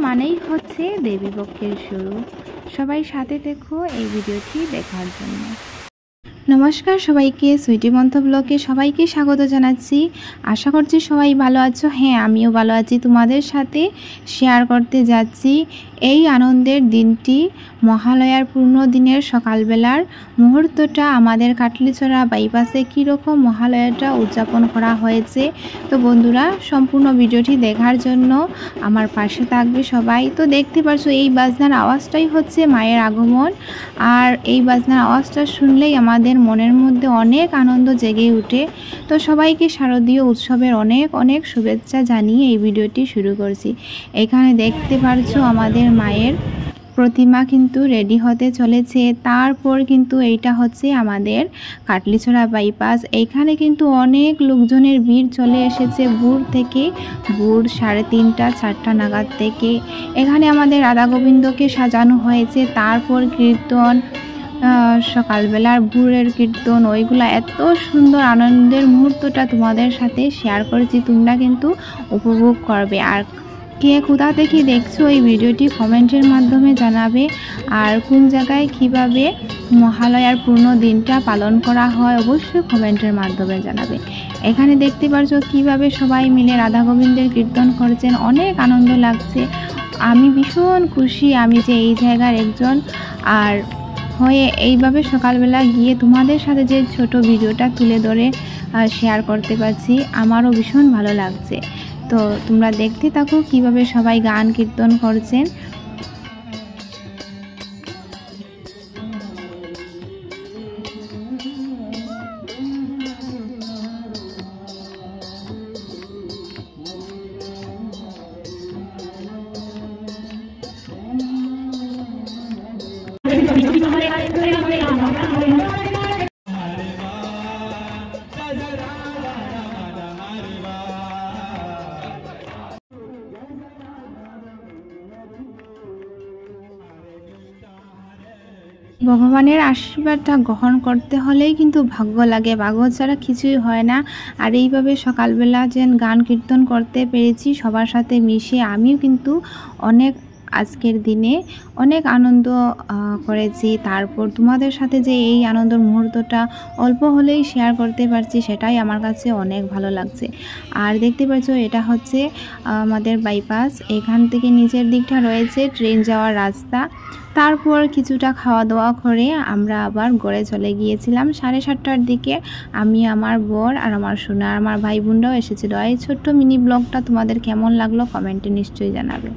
মানেই হচ্ছে দেবীপক্ষের শুরু। সবাই সাথে দেখো এই ভিডিওটি দেখার জন্য। নমস্কার সবাইকে, সুইটি মন্থ ব্লগে সবাইকে স্বাগত জানাচ্ছি। আশা করছি সবাই ভালো আছো। হ্যাঁ, আমিও ভালো আছি। তোমাদের সাথে শেয়ার করতে যাচ্ছি এই আনন্দের দিনটি, মহালয়ার পূর্ণ দিনের সকালবেলার মুহূর্তটা আমাদের কাটলিছড়া বাইপাসে কীরকম মহালয়াটা উদযাপন করা হয়েছে। তো বন্ধুরা, সম্পূর্ণ ভিডিওটি দেখার জন্য আমার পাশে থাকবে সবাই। তো দেখতে পাচ্ছ এই বাজনার আওয়াজটাই হচ্ছে মায়ের আগমন, আর এই বাজনার আওয়াজটা শুনলেই আমাদের মনের মধ্যে অনেক আনন্দ জেগে ওঠে। তো সবাইকে শারদীয় উৎসবের অনেক অনেক শুভেচ্ছা জানিয়ে এই ভিডিওটি শুরু করছি। এখানে দেখতে পাচ্ছ আমাদের মায়ের প্রতিমা কিন্তু রেডি হতে চলেছে। তারপর কিন্তু এইটা হচ্ছে আমাদের কাটলিছড়া বাইপাস। এইখানে কিন্তু অনেক লোকজনের ভিড় চলে এসেছে ভোর থেকে, ভোর 3:30 4টা নাগাদ থেকে। এখানে আমাদের রাধা গোবিন্দকে সাজানো হয়েছে। তারপর কীর্তন, সকালবেলার ভোরের কীর্তন, ওইগুলা এত সুন্দর আনন্দের মুহূর্তটা তোমাদের সাথে শেয়ার করেছি। তোমরা কিন্তু উপভোগ করবে। আর কে কোথা থেকে দেখছো এই ভিডিওটি কমেন্টের মাধ্যমে জানাবে। আর কোন জায়গায় কিভাবে মহালয়ার পূর্ণ দিনটা পালন করা হয় অবশ্যই কমেন্টের মাধ্যমে জানাবে। এখানে দেখতে পাচ্ছ কিভাবে সবাই মিলে রাধা গোবিন্দের কীর্তন করছেন, অনেক আনন্দ লাগছে। আমি ভীষণ খুশি আমি যে এই জায়গার একজন আর হয়ে এইভাবে সকালবেলা গিয়ে তোমাদের সাথে যে ছোট ভিডিওটা তুলে ধরে শেয়ার করতে পারছি, আমারও ভীষণ ভালো লাগছে। তো তোমরা দেখতে থাকো কিভাবে সবাই গান কীর্তন করছেন। ভগবানের আশীর্বাদটা গ্রহণ করতে হলেই কিন্তু ভাগ্য লাগে, ভাগ্য ছাড়া কিছুই হয় না। আর এইভাবে সকালবেলা যে গান কীর্তন করতে পেরেছি সবার সাথে মিশে, আমিও কিন্তু অনেক আজকের দিনে অনেক আনন্দ করেছি। তারপর তোমাদের সাথে যে এই আনন্দের মুহূর্তটা অল্প হলেই শেয়ার করতে পারছি, সেটাই আমার কাছে অনেক ভালো লাগছে। আর দেখতে পাচ্ছ এটা হচ্ছে আমাদের বাইপাস। এখান থেকে নিচের দিকটা রয়েছে ট্রেন যাওয়ার রাস্তা। তারপর কিছুটা খাওয়া দাওয়া করে আমরা আবার ঘরে চলে গিয়েছিলাম 7:30টার দিকে। আমি, আমার বর আর আমার সোনা, আমার ভাই বোনরাও এসেছিল। এই ছোট্ট মিনি ব্লগটা তোমাদের কেমন লাগলো কমেন্টে নিশ্চয়ই জানাবে।